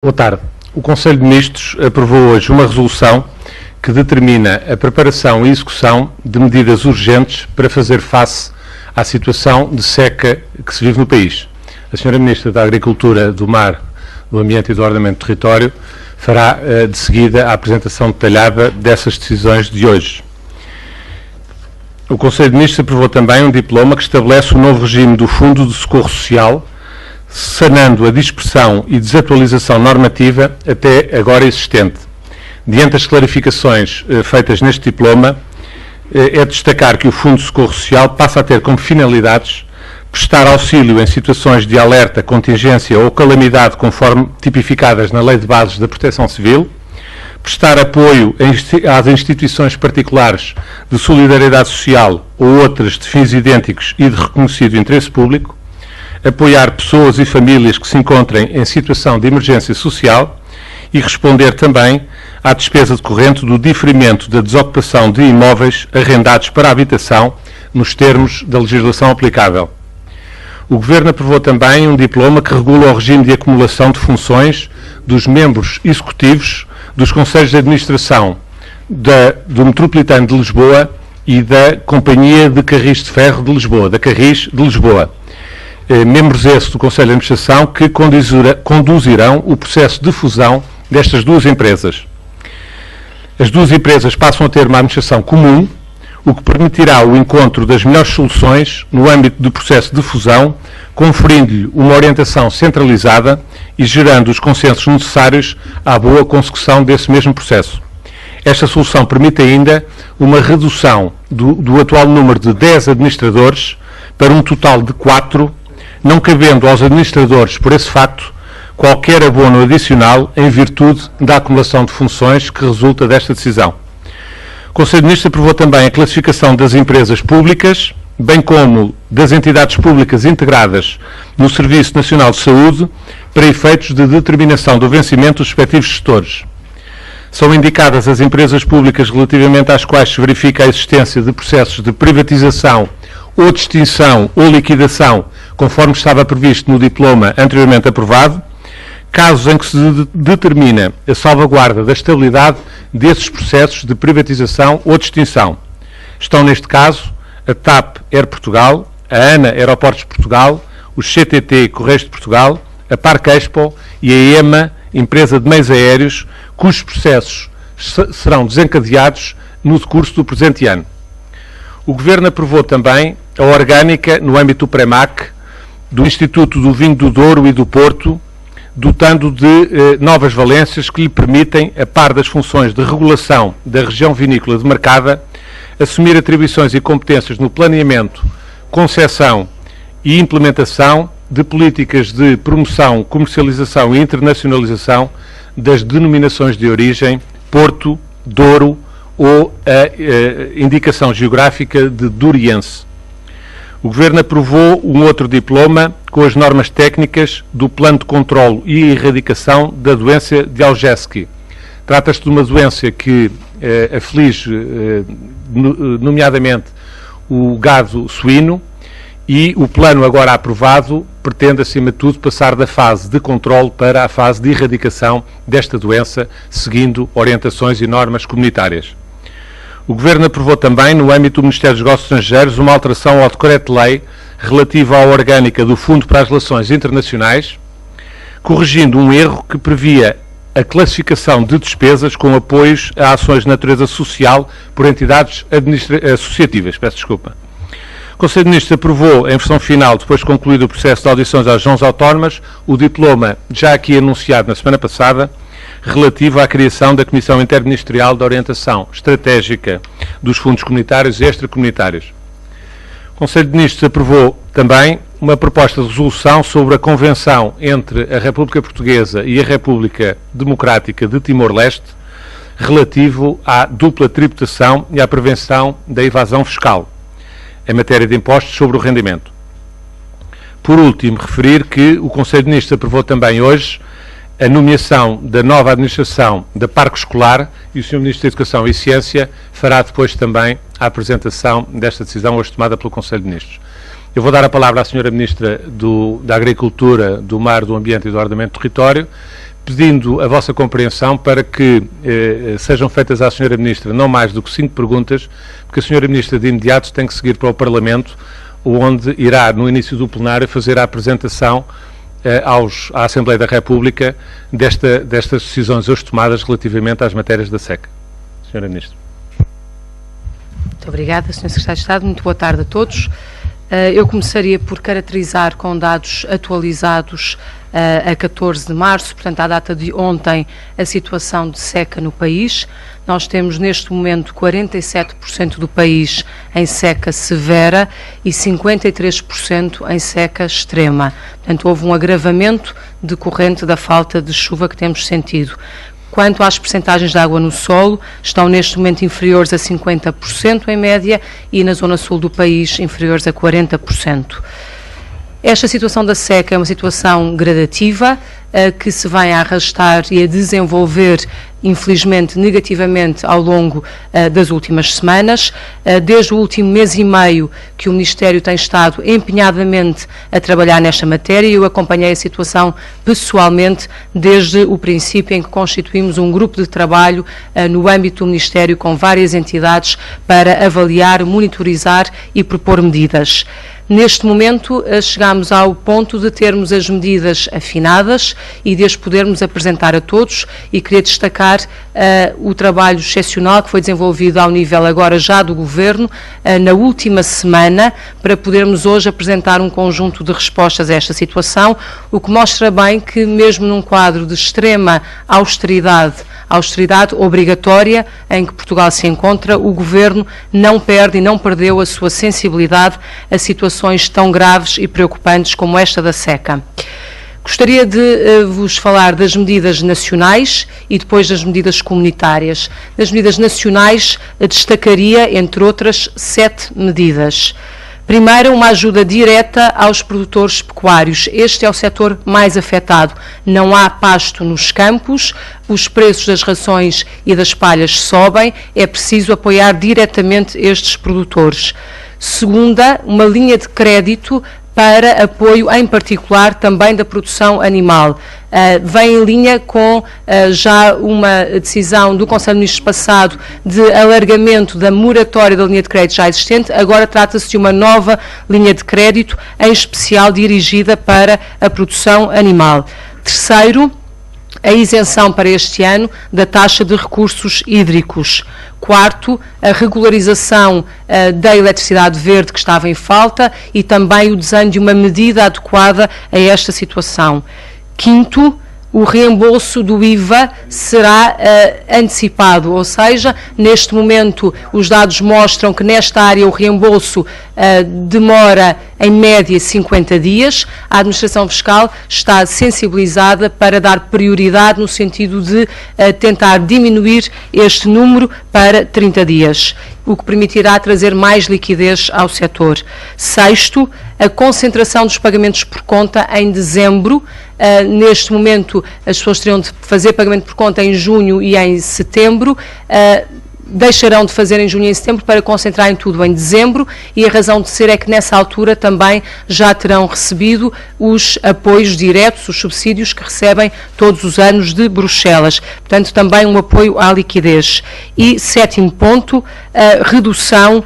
Boa tarde. O Conselho de Ministros aprovou hoje uma resolução que determina a preparação e execução de medidas urgentes para fazer face à situação de seca que se vive no país. A Sra. Ministra da Agricultura, do Mar, do Ambiente e do Ordenamento do Território fará de seguida a apresentação detalhada dessas decisões de hoje. O Conselho de Ministros aprovou também um diploma que estabelece o novo regime do Fundo de Socorro Social, sanando a dispersão e desatualização normativa até agora existente. Diante das clarificações feitas neste diploma, é de destacar que o Fundo de Socorro Social passa a ter como finalidades prestar auxílio em situações de alerta, contingência ou calamidade conforme tipificadas na Lei de Bases da Proteção Civil, prestar apoio às instituições particulares de solidariedade social ou outras de fins idênticos e de reconhecido interesse público, apoiar pessoas e famílias que se encontrem em situação de emergência social e responder também à despesa decorrente do diferimento da desocupação de imóveis arrendados para habitação nos termos da legislação aplicável. O Governo aprovou também um diploma que regula o regime de acumulação de dos membros executivos dos Conselhos de Administração do Metropolitano de Lisboa e da Companhia de Carris de Ferro de Lisboa, da Carris de Lisboa. Membros esses do Conselho de Administração que conduzirão o processo de fusão destas duas empresas. As duas empresas passam a ter uma administração comum, o que permitirá o encontro das melhores soluções no âmbito do processo de fusão, conferindo-lhe uma orientação centralizada e gerando os consensos necessários à boa consecução desse mesmo processo. Esta solução permite ainda uma redução do atual número de 10 administradores para um total de 4, não cabendo aos administradores, por esse facto, qualquer abono adicional em virtude da acumulação de funções que resulta desta decisão. O Conselho de Ministros aprovou também a classificação das empresas públicas, bem como das entidades públicas integradas no Serviço Nacional de Saúde, para efeitos de determinação do vencimento dos respectivos gestores. São indicadas as empresas públicas relativamente às quais se verifica a existência de processos de privatização ou de extinção ou liquidação, conforme estava previsto no diploma anteriormente aprovado, casos em que se determina a salvaguarda da estabilidade desses processos de privatização ou de extinção. Estão, neste caso, a TAP Air Portugal, a ANA Aeroportos de Portugal, o CTT Correios de Portugal, a Parque Expo e a EMA, empresa de meios aéreos, cujos processos serão desencadeados no decurso do presente ano. O Governo aprovou também a orgânica, no âmbito do PREMAC, do Instituto do Vinho do Douro e do Porto, dotando de novas valências que lhe permitem, a par das funções de regulação da região vinícola demarcada, assumir atribuições e competências no planeamento, concepção e implementação de políticas de promoção, comercialização e internacionalização das denominações de origem Porto, Douro ou a indicação geográfica de Douriense. O Governo aprovou um outro diploma com as normas técnicas do Plano de Controlo e Erradicação da doença de Algesky. Trata-se de uma doença que aflige, nomeadamente, o gado suíno, e o plano agora aprovado pretende, acima de tudo, passar da fase de controlo para a fase de erradicação desta doença, seguindo orientações e normas comunitárias. O Governo aprovou também, no âmbito do Ministério dos Negócios Estrangeiros, uma alteração ao Decreto-Lei relativa à orgânica do Fundo para as Relações Internacionais, corrigindo um erro que previa a classificação de despesas com apoios a ações de natureza social por entidades associativas. Peço desculpa. O Conselho de Ministros aprovou, em versão final, depois de concluído o processo de audições às regiões autónomas, o diploma já aqui anunciado na semana passada, relativo à criação da Comissão Interministerial de Orientação Estratégica dos Fundos Comunitários e Extracomunitários. O Conselho de Ministros aprovou também uma proposta de resolução sobre a Convenção entre a República Portuguesa e a República Democrática de Timor-Leste, relativo à dupla tributação e à prevenção da evasão fiscal, em matéria de impostos sobre o rendimento. Por último, referir que o Conselho de Ministros aprovou também hoje a nomeação da nova administração da Parque Escolar e o Sr. Ministro da Educação e Ciência fará depois também a apresentação desta decisão hoje tomada pelo Conselho de Ministros. Eu vou dar a palavra à Sra. Ministra da Agricultura, do Mar, do Ambiente e do Ordenamento do Território pedindo a vossa compreensão para que sejam feitas à Sra. Ministra não mais do que 5 perguntas, porque a Sra. Ministra de imediato tem que seguir para o Parlamento, onde irá, no início do plenário, fazer a apresentação à Assembleia da República destas decisões hoje tomadas relativamente às matérias da SECA. Sra. Ministra. Muito obrigada, Sr. Secretário de Estado. Muito boa tarde a todos. Eu começaria por caracterizar com dados atualizados a 14 de março, portanto, à data de ontem, a situação de seca no país. Nós temos, neste momento, 47% do país em seca severa e 53% em seca extrema. Portanto, houve um agravamento decorrente da falta de chuva que temos sentido. Quanto às percentagens de água no solo, estão neste momento inferiores a 50% em média e na zona sul do país inferiores a 40%. Esta situação da seca é uma situação gradativa que se vai a arrastar e a desenvolver, infelizmente, negativamente ao longo das últimas semanas. Desde o último mês e meio que o Ministério tem estado empenhadamente a trabalhar nesta matéria e eu acompanhei a situação pessoalmente desde o princípio em que constituímos um grupo de trabalho no âmbito do Ministério com várias entidades para avaliar, monitorizar e propor medidas. Neste momento, chegamos ao ponto de termos as medidas afinadas e de as podermos apresentar a todos e queria destacar o trabalho excepcional que foi desenvolvido ao nível agora já do Governo na última semana para podermos hoje apresentar um conjunto de respostas a esta situação, o que mostra bem que mesmo num quadro de extrema austeridade obrigatória em que Portugal se encontra, o Governo não perde e não perdeu a sua sensibilidade a situações tão graves e preocupantes como esta da seca. Gostaria de vos falar das medidas nacionais e depois das medidas comunitárias. Das medidas nacionais, destacaria, entre outras, 7 medidas. Primeiro, uma ajuda direta aos produtores pecuários. Este é o setor mais afetado. Não há pasto nos campos, os preços das rações e das palhas sobem, é preciso apoiar diretamente estes produtores. Segunda, uma linha de crédito para apoio, em particular, também da produção animal. Vem em linha com já uma decisão do Conselho de Ministros passado de alargamento da moratória da linha de crédito já existente. Agora trata-se de uma nova linha de crédito, em especial dirigida para a produção animal. Terceiro, a isenção para este ano da taxa de recursos hídricos. Quarto, a regularização da eletricidade verde que estava em falta e também o desenho de uma medida adequada a esta situação. Quinto, o reembolso do IVA será antecipado, ou seja, neste momento os dados mostram que nesta área o reembolso demora em média 50 dias. A Administração Fiscal está sensibilizada para dar prioridade no sentido de tentar diminuir este número para 30 dias, o que permitirá trazer mais liquidez ao setor. Sexto, a concentração dos pagamentos por conta em dezembro. Neste momento, as pessoas teriam de fazer pagamento por conta em junho e em setembro. Deixarão de fazer em junho e em setembro para concentrarem tudo em dezembro e a razão de ser é que nessa altura também já terão recebido os apoios diretos, os subsídios que recebem todos os anos de Bruxelas. Portanto, também um apoio à liquidez. E sétimo ponto, a redução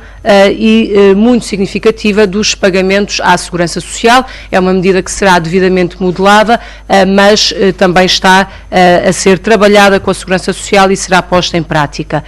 muito significativa dos pagamentos à Segurança Social. É uma medida que será devidamente modelada, mas também está a ser trabalhada com a Segurança Social e será posta em prática.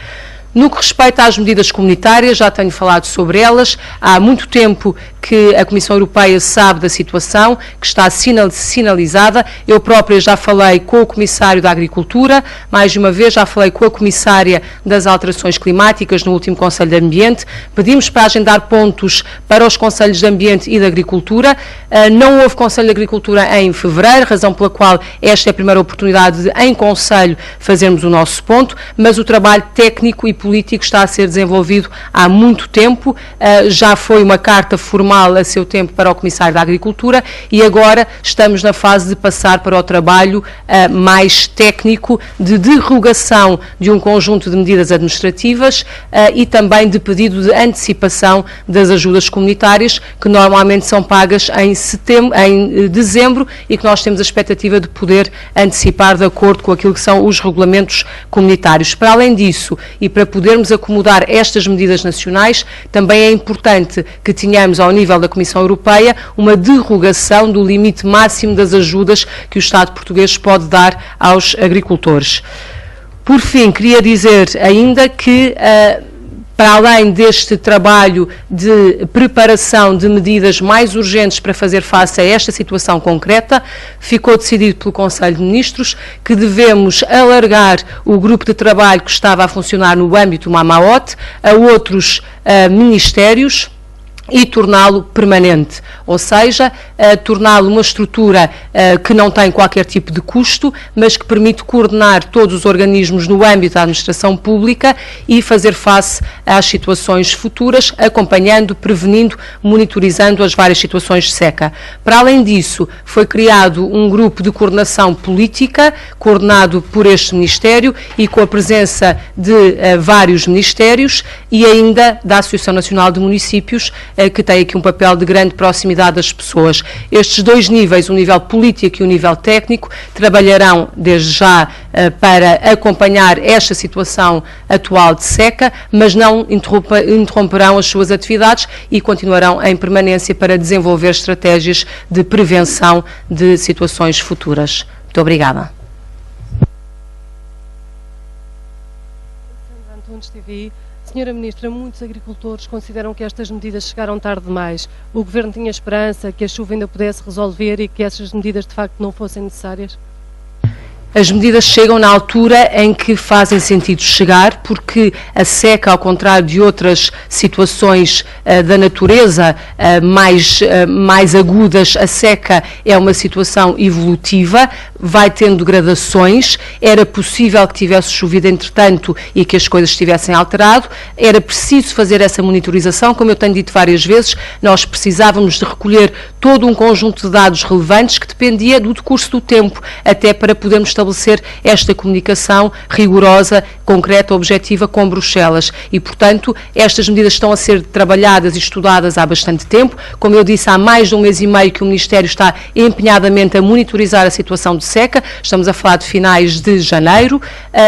No que respeita às medidas comunitárias, já tenho falado sobre elas, há muito tempo que a Comissão Europeia sabe da situação, que está sinalizada. Eu própria já falei com o Comissário da Agricultura, mais de uma vez já falei com a Comissária das Alterações Climáticas no último Conselho de Ambiente. Pedimos para agendar pontos para os Conselhos de Ambiente e de Agricultura. Não houve Conselho de Agricultura em fevereiro, razão pela qual esta é a primeira oportunidade de, em Conselho, fazermos o nosso ponto, mas o trabalho técnico e político está a ser desenvolvido há muito tempo, já foi uma carta formal a seu tempo para o Comissário da Agricultura e agora estamos na fase de passar para o trabalho mais técnico de derrogação de um conjunto de medidas administrativas e também de pedido de antecipação das ajudas comunitárias que normalmente são pagas em dezembro e que nós temos a expectativa de poder antecipar de acordo com aquilo que são os regulamentos comunitários. Para além disso, e para podermos acomodar estas medidas nacionais, também é importante que tenhamos ao nível da Comissão Europeia uma derrogação do limite máximo das ajudas que o Estado português pode dar aos agricultores. Por fim, queria dizer ainda que para além deste trabalho de preparação de medidas mais urgentes para fazer face a esta situação concreta, ficou decidido pelo Conselho de Ministros que devemos alargar o grupo de trabalho que estava a funcionar no âmbito do MAMAOT a outros ministérios e torná-lo permanente, ou seja, torná-lo uma estrutura que não tem qualquer tipo de custo, mas que permite coordenar todos os organismos no âmbito da administração pública e fazer face às situações futuras, acompanhando, prevenindo, monitorizando as várias situações de seca. Para além disso, foi criado um grupo de coordenação política, coordenado por este Ministério e com a presença de vários ministérios e ainda da Associação Nacional de Municípios, que tem aqui um papel de grande proximidade das pessoas. Estes dois níveis, o nível político e o nível técnico, trabalharão desde já para acompanhar esta situação atual de seca, mas não interromperão as suas atividades e continuarão em permanência para desenvolver estratégias de prevenção de situações futuras. Muito obrigada. Senhora Ministra, muitos agricultores consideram que estas medidas chegaram tarde demais. O Governo tinha esperança que a chuva ainda pudesse resolver e que essas medidas de facto não fossem necessárias? As medidas chegam na altura em que fazem sentido chegar, porque a seca, ao contrário de outras situações da natureza mais agudas, a seca é uma situação evolutiva, vai tendo gradações, era possível que tivesse chovido entretanto e que as coisas estivessem alterado, era preciso fazer essa monitorização, como eu tenho dito várias vezes, nós precisávamos de recolher todo um conjunto de dados relevantes que dependia do decurso do tempo, até para podermos estabelecer esta comunicação rigorosa, concreta, objetiva com Bruxelas e, portanto, estas medidas estão a ser trabalhadas e estudadas há bastante tempo. Como eu disse, há mais de um mês e meio que o Ministério está empenhadamente a monitorizar a situação de seca, estamos a falar de finais de janeiro,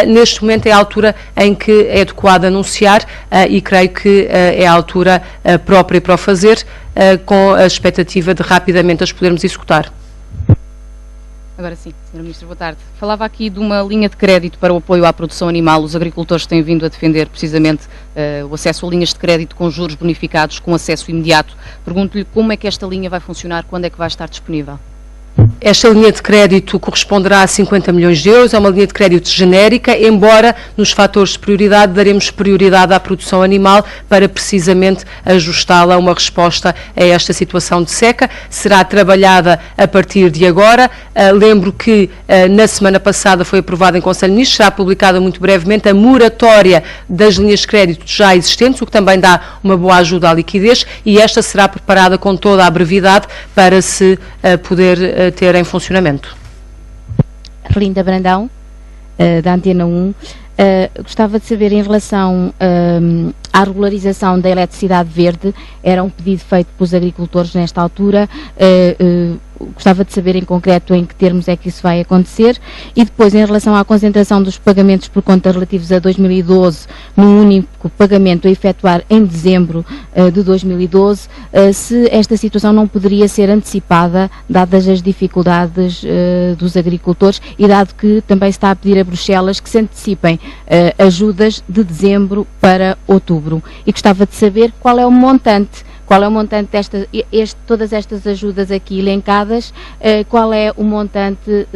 neste momento é a altura em que é adequado anunciar e creio que é a altura própria para o fazer, com a expectativa de rapidamente as podermos executar. Agora sim, Sra. Ministra, boa tarde. Falava aqui de uma linha de crédito para o apoio à produção animal. Os agricultores têm vindo a defender precisamente o acesso a linhas de crédito com juros bonificados, com acesso imediato. Pergunto-lhe como é que esta linha vai funcionar, quando é que vai estar disponível? Esta linha de crédito corresponderá a 50 milhões de euros, é uma linha de crédito genérica, embora nos fatores de prioridade daremos prioridade à produção animal para precisamente ajustá-la a uma resposta a esta situação de seca. Será trabalhada a partir de agora. Lembro que na semana passada foi aprovada em Conselho de Ministros, será publicada muito brevemente a moratória das linhas de crédito já existentes, o que também dá uma boa ajuda à liquidez e esta será preparada com toda a brevidade para se poder ter em funcionamento. Arlinda Brandão, da Antena 1. Gostava de saber, em relação à regularização da eletricidade verde, era um pedido feito pelos agricultores nesta altura, gostava de saber em concreto em que termos é que isso vai acontecer, e depois em relação à concentração dos pagamentos por conta relativos a 2012 num único pagamento a efetuar em dezembro de 2012, se esta situação não poderia ser antecipada, dadas as dificuldades dos agricultores e dado que também se está a pedir a Bruxelas que se antecipem ajudas de dezembro para outubro, e gostava de saber qual é o montante todas estas ajudas aqui elencadas, qual é o montante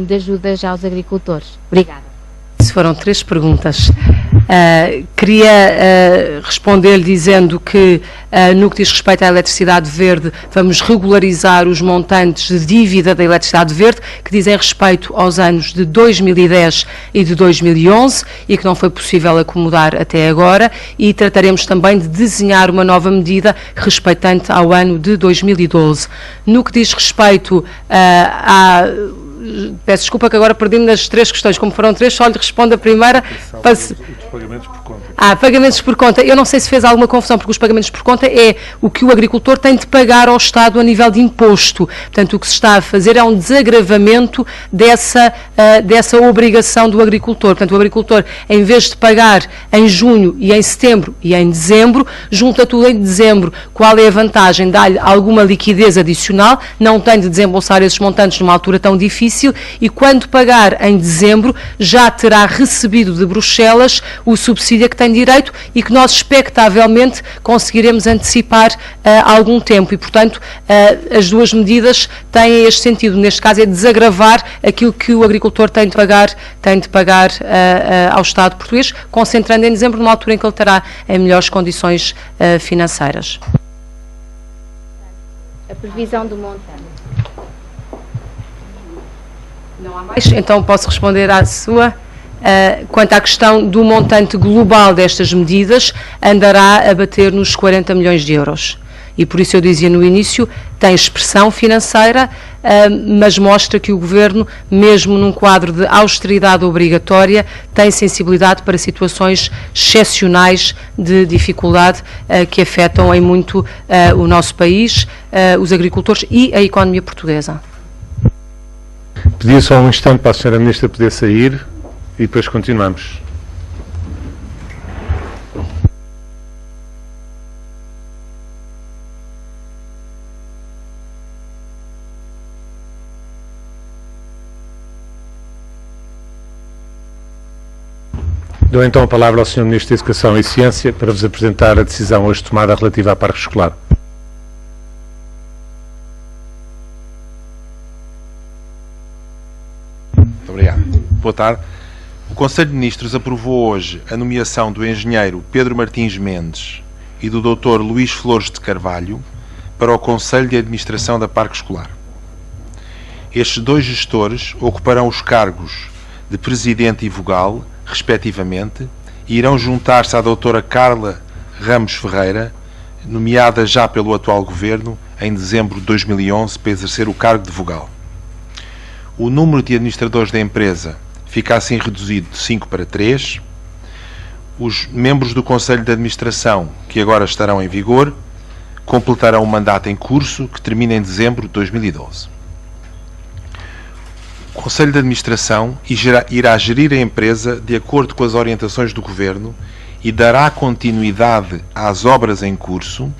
de ajudas aos agricultores? Obrigada. Foram 3 perguntas. Queria responder-lhe dizendo que, no que diz respeito à eletricidade verde, vamos regularizar os montantes de dívida da eletricidade verde, que dizem respeito aos anos de 2010 e de 2011 e que não foi possível acomodar até agora, e trataremos também de desenhar uma nova medida respeitante ao ano de 2012. No que diz respeito peço desculpa que agora perdi-me nas 3 questões, como foram 3, só lhe respondo a primeira. Os pagamentos por conta. Pagamentos por conta. Eu não sei se fez alguma confusão, porque os pagamentos por conta é o que o agricultor tem de pagar ao Estado a nível de imposto. Portanto, o que se está a fazer é um desagravamento dessa obrigação do agricultor. Portanto, o agricultor, em vez de pagar em junho e em setembro e em dezembro, junta tudo em dezembro. Qual é a vantagem? Dá-lhe alguma liquidez adicional, não tem de desembolsar esses montantes numa altura tão difícil, e quando pagar em dezembro já terá recebido de Bruxelas o subsídio a que tem direito e que nós expectavelmente conseguiremos antecipar há algum tempo, e portanto as duas medidas têm este sentido. Neste caso é desagravar aquilo que o agricultor tem de pagar ao Estado português, concentrando em dezembro, numa altura em que ele estará em melhores condições financeiras. A previsão do montante. Não há mais? Então posso responder à sua. Quanto à questão do montante global destas medidas, andará a bater nos 40 milhões de euros. E por isso eu dizia no início, tem expressão financeira, mas mostra que o Governo, mesmo num quadro de austeridade obrigatória, tem sensibilidade para situações excepcionais de dificuldade que afetam em muito o nosso país, os agricultores e a economia portuguesa. Pedia só um instante para a Sra. Ministra poder sair e depois continuamos. Dou então a palavra ao Sr. Ministro da Educação e Ciência para vos apresentar a decisão hoje tomada relativa à parque escolar. Muito obrigado. Boa tarde. O Conselho de Ministros aprovou hoje a nomeação do engenheiro Pedro Martins Mendes e do Dr. Luís Flores de Carvalho para o Conselho de Administração da Parque Escolar. Estes dois gestores ocuparão os cargos de Presidente e Vogal, respectivamente, e irão juntar-se à doutora Carla Ramos Ferreira, nomeada já pelo atual Governo em dezembro de 2011 para exercer o cargo de Vogal. O número de administradores da empresa fica assim reduzido de 5 para 3. Os membros do Conselho de Administração, que agora estarão em vigor, completarão o mandato em curso, que termina em dezembro de 2012. O Conselho de Administração irá gerir a empresa de acordo com as orientações do Governo e dará continuidade às obras em curso,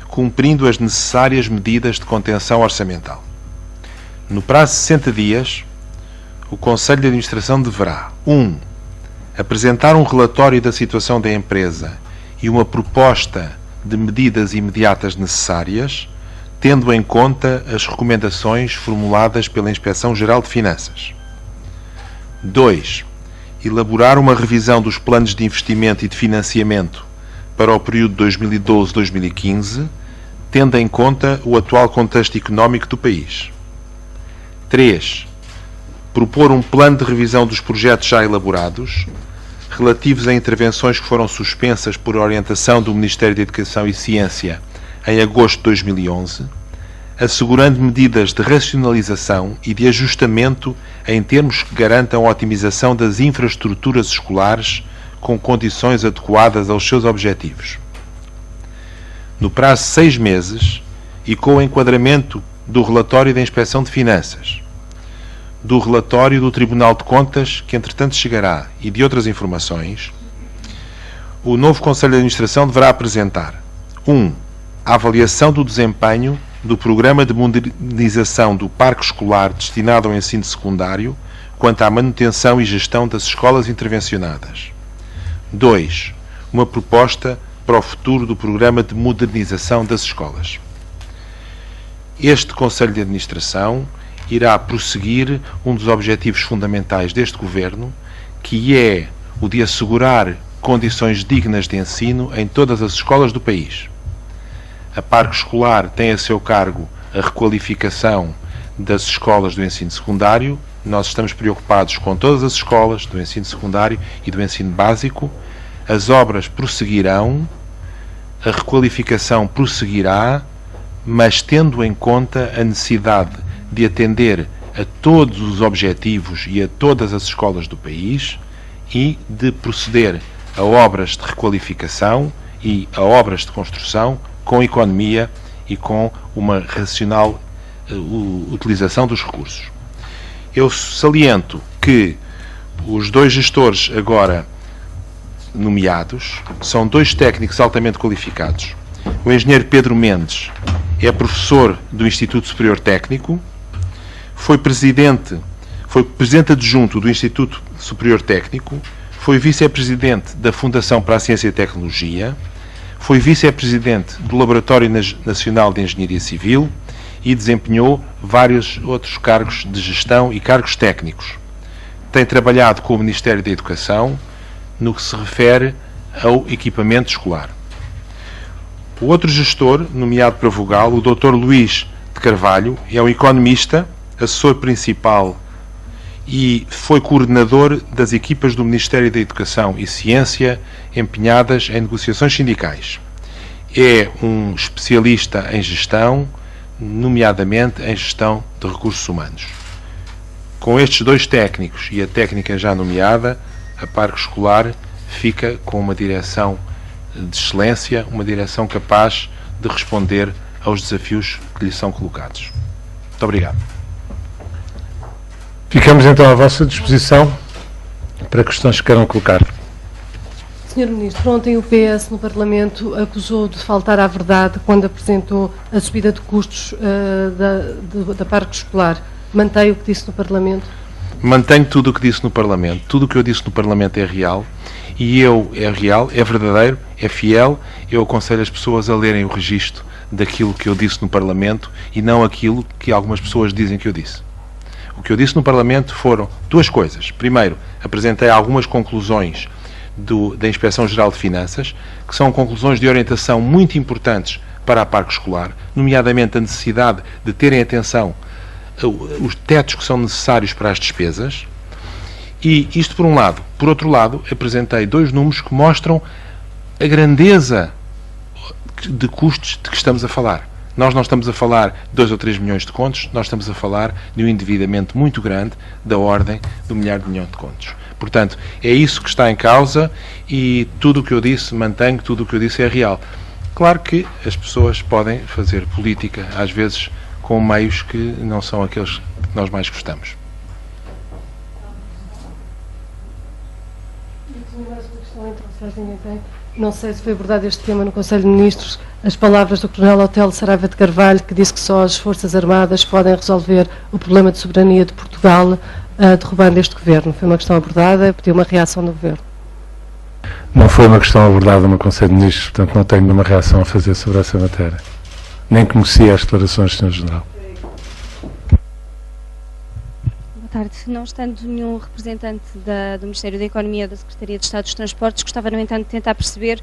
cumprindo as necessárias medidas de contenção orçamental. No prazo de 60 dias, o Conselho de Administração deverá 1. Apresentar um relatório da situação da empresa e uma proposta de medidas imediatas necessárias, tendo em conta as recomendações formuladas pela Inspeção-Geral de Finanças. 2. Elaborar uma revisão dos planos de investimento e de financiamento para o período 2012-2015, tendo em conta o atual contexto económico do país. 3. Propor um plano de revisão dos projetos já elaborados, relativos a intervenções que foram suspensas por orientação do Ministério da Educação e Ciência em agosto de 2011, assegurando medidas de racionalização e de ajustamento em termos que garantam a otimização das infraestruturas escolares com condições adequadas aos seus objetivos. No prazo de 6 meses e com o enquadramento do relatório da Inspeção de Finanças, do relatório do Tribunal de Contas, que entretanto chegará, e de outras informações, o novo Conselho de Administração deverá apresentar 1. A avaliação do desempenho do Programa de Modernização do Parque Escolar destinado ao ensino secundário quanto à manutenção e gestão das escolas intervencionadas. 2. Uma proposta para o futuro do Programa de Modernização das escolas. Este Conselho de Administração irá prosseguir um dos objetivos fundamentais deste Governo, que é o de assegurar condições dignas de ensino em todas as escolas do país. A Parque Escolar tem a seu cargo a requalificação das escolas do ensino secundário. Nós estamos preocupados com todas as escolas do ensino secundário e do ensino básico. As obras prosseguirão, a requalificação prosseguirá, mas tendo em conta a necessidade de atender a todos os objetivos e a todas as escolas do país e de proceder a obras de requalificação e a obras de construção com economia e com uma racional utilização dos recursos. Eu saliento que os dois gestores agora nomeados são dois técnicos altamente qualificados. O engenheiro Pedro Mendes é professor do Instituto Superior Técnico, foi presidente adjunto do Instituto Superior Técnico, foi vice-presidente da Fundação para a Ciência e Tecnologia, foi vice-presidente do Laboratório Nacional de Engenharia Civil e desempenhou vários outros cargos de gestão e cargos técnicos. Tem trabalhado com o Ministério da Educação no que se refere ao equipamento escolar. O outro gestor, nomeado para Vogal, o Dr. Luís de Carvalho, é um economista, assessor principal e foi coordenador das equipas do Ministério da Educação e Ciência empenhadas em negociações sindicais. É um especialista em gestão, nomeadamente em gestão de recursos humanos. Com estes dois técnicos e a técnica já nomeada, a Parque Escolar fica com uma direção de excelência, uma direção capaz de responder aos desafios que lhe são colocados. Muito obrigado. Ficamos então à vossa disposição para questões que queiram colocar. Sr. Ministro, ontem o PS no Parlamento acusou de faltar à verdade quando apresentou a subida de custos da Parque Escolar. Mantém o que disse no Parlamento? Mantenho tudo o que disse no Parlamento. Tudo o que eu disse no Parlamento é real. E é real, é verdadeiro, é fiel. Eu aconselho as pessoas a lerem o registro daquilo que eu disse no Parlamento e não aquilo que algumas pessoas dizem que eu disse. O que eu disse no Parlamento foram duas coisas. Primeiro, apresentei algumas conclusões da Inspeção-Geral de Finanças, que são conclusões de orientação muito importantes para a Parque Escolar, nomeadamente a necessidade de terem atenção os tetos que são necessários para as despesas. E isto por um lado. Por outro lado, apresentei dois números que mostram a grandeza de custos de que estamos a falar. Nós não estamos a falar de 2 ou 3 milhões de contos, nós estamos a falar de um endividamento muito grande, da ordem de 1 milhar de milhões de contos. Portanto, é isso que está em causa e tudo o que eu disse, mantenho, tudo o que eu disse é real. Claro que as pessoas podem fazer política, às vezes, com meios que não são aqueles que nós mais gostamos. Não sei se foi abordado este tema no Conselho de Ministros, as palavras do Coronel Otelo Saraiva de Carvalho, que disse que só as Forças Armadas podem resolver o problema de soberania de Portugal, derrubando este Governo. Foi uma questão abordada, pediu uma reação do Governo. Não foi uma questão abordada no Conselho de Ministros, portanto não tenho nenhuma reação a fazer sobre essa matéria. Nem conhecia as declarações do Sr. General. Boa tarde. Não estando nenhum representante do Ministério da Economia ou da Secretaria de Estado dos Transportes, gostava, no entanto, de tentar perceber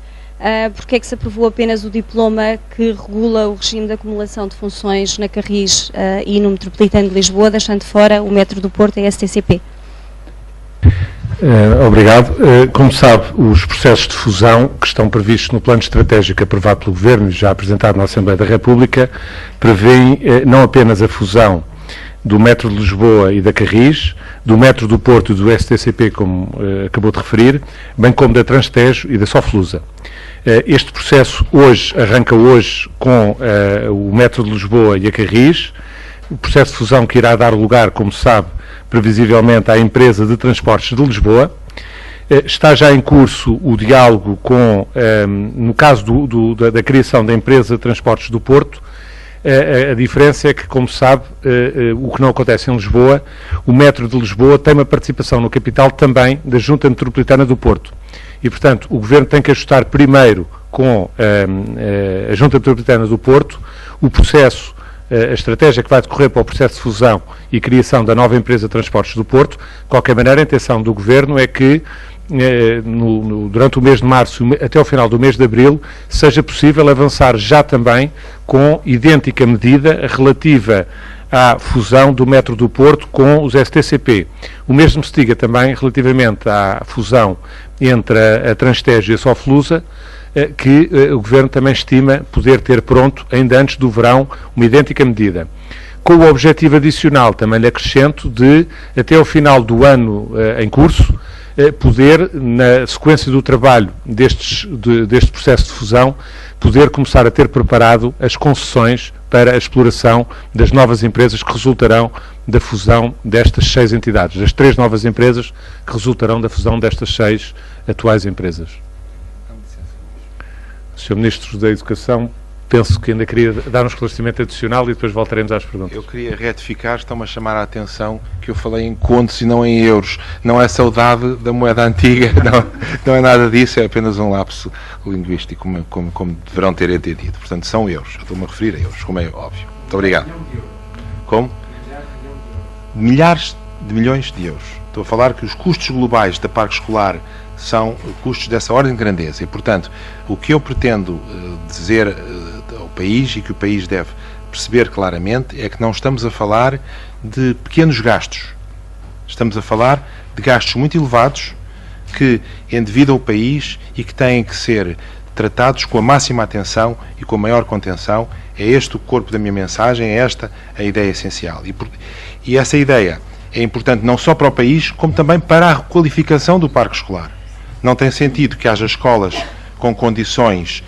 porque é que se aprovou apenas o diploma que regula o regime de acumulação de funções na Carris e no Metropolitano de Lisboa, deixando fora o Metro do Porto e a STCP. Obrigado. Como sabe, os processos de fusão que estão previstos no plano estratégico aprovado pelo Governo e já apresentado na Assembleia da República prevêem não apenas a fusão do Metro de Lisboa e da Carris, do Metro do Porto e do STCP, como acabou de referir, bem como da Transtejo e da Soflusa. Este processo arranca hoje com o Metro de Lisboa e a Carris, o processo de fusão que irá dar lugar, como sabe, previsivelmente à Empresa de Transportes de Lisboa. Está já em curso o diálogo com, no caso da criação da Empresa de Transportes do Porto. A diferença é que, como sabe, o que não acontece em Lisboa, o Metro de Lisboa tem uma participação no capital também da Junta Metropolitana do Porto. E, portanto, o Governo tem que ajustar primeiro com a Junta Metropolitana do Porto o processo, a estratégia que vai decorrer para o processo de fusão e criação da nova Empresa de Transportes do Porto. De qualquer maneira, a intenção do Governo é que durante o mês de março até ao final do mês de abril, seja possível avançar já também com idêntica medida relativa à fusão do Metro do Porto com os STCP. O mesmo se diga também relativamente à fusão entre a Transtejo e a Soflusa, que o Governo também estima poder ter pronto, ainda antes do verão, uma idêntica medida. Com o objetivo adicional, também lhe acrescento, de, até ao final do ano em curso, poder, na sequência do trabalho deste processo de fusão, poder começar a ter preparado as concessões para a exploração das novas empresas que resultarão da fusão destas 6 entidades, das 3 novas empresas que resultarão da fusão destas 6 atuais empresas. Sr. Ministro da Educação, penso que ainda queria dar um esclarecimento adicional e depois voltaremos às perguntas. Eu queria retificar, estão-me a chamar a atenção que eu falei em contos e não em euros. Não é saudade da moeda antiga, não é nada disso, é apenas um lapso linguístico, como deverão ter entendido. Portanto, são euros. Eu estou-me a referir a euros, como é óbvio. Muito obrigado. Como? Milhares de milhões de euros. Estou a falar que os custos globais da parque escolar são custos dessa ordem de grandeza e, portanto, o que eu pretendo dizer ao país e que o país deve perceber claramente é que não estamos a falar de pequenos gastos. Estamos a falar de gastos muito elevados que endividam o país e que têm que ser tratados com a máxima atenção e com a maior contenção. É este o corpo da minha mensagem, é esta a ideia essencial. E essa ideia é importante não só para o país, como também para a requalificação do parque escolar. Não tem sentido que haja escolas com condições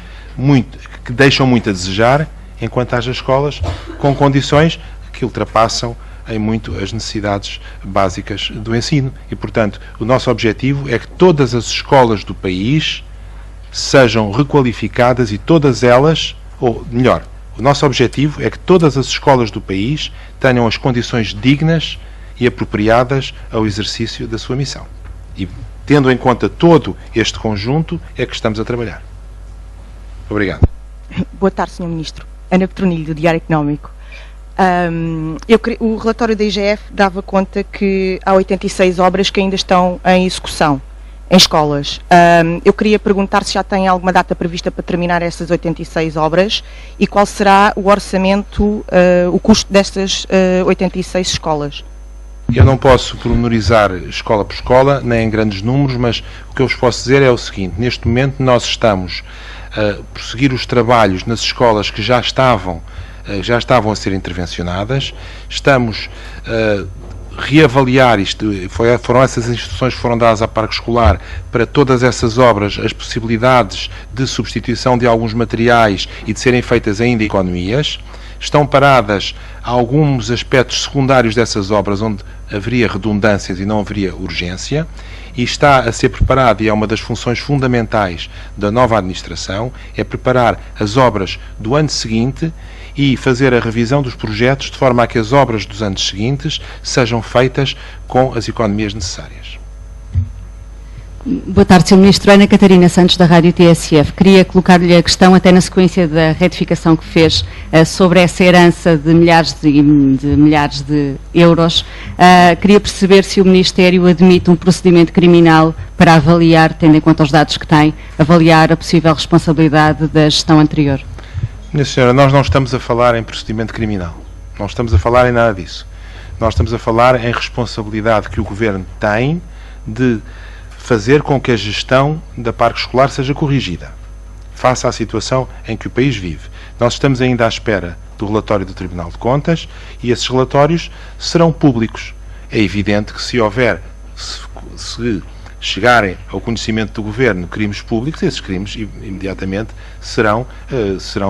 que deixam muito a desejar, enquanto haja escolas com condições que ultrapassam em muito as necessidades básicas do ensino. E, portanto, o nosso objetivo é que todas as escolas do país sejam requalificadas e todas elas, ou melhor, o nosso objetivo é que todas as escolas do país tenham as condições dignas e apropriadas ao exercício da sua missão. E, tendo em conta todo este conjunto, é que estamos a trabalhar. Obrigado. Boa tarde, Sr. Ministro. Ana Petronilho, do Diário Económico. O relatório da IGF dava conta que há 86 obras que ainda estão em execução em escolas. Eu queria perguntar se já tem alguma data prevista para terminar essas 86 obras e qual será o orçamento, o custo destas 86 escolas. Eu não posso pormenorizar escola por escola, nem em grandes números, mas o que eu vos posso dizer é o seguinte: neste momento nós estamos a prosseguir os trabalhos nas escolas que já estavam a ser intervencionadas, estamos a reavaliar isto, foram essas instruções que foram dadas à parque escolar para todas essas obras, as possibilidades de substituição de alguns materiais e de serem feitas ainda economias. Estão paradas alguns aspectos secundários dessas obras onde haveria redundâncias e não haveria urgência, e está a ser preparado, e é uma das funções fundamentais da nova administração, é preparar as obras do ano seguinte e fazer a revisão dos projetos de forma a que as obras dos anos seguintes sejam feitas com as economias necessárias. Boa tarde, Sr. Ministro. Ana Catarina Santos, da Rádio TSF. Queria colocar-lhe a questão, até na sequência da retificação que fez sobre essa herança de milhares de euros. Queria perceber se o Ministério admite um procedimento criminal para avaliar, tendo em conta os dados que tem, avaliar a possível responsabilidade da gestão anterior. Minha senhora, nós não estamos a falar em procedimento criminal. Não estamos a falar em nada disso. Nós estamos a falar em responsabilidade que o Governo tem de fazer com que a gestão da parque escolar seja corrigida, face à situação em que o país vive. Nós estamos ainda à espera do relatório do Tribunal de Contas e esses relatórios serão públicos. É evidente que se chegarem ao conhecimento do Governo crimes públicos, esses crimes imediatamente serão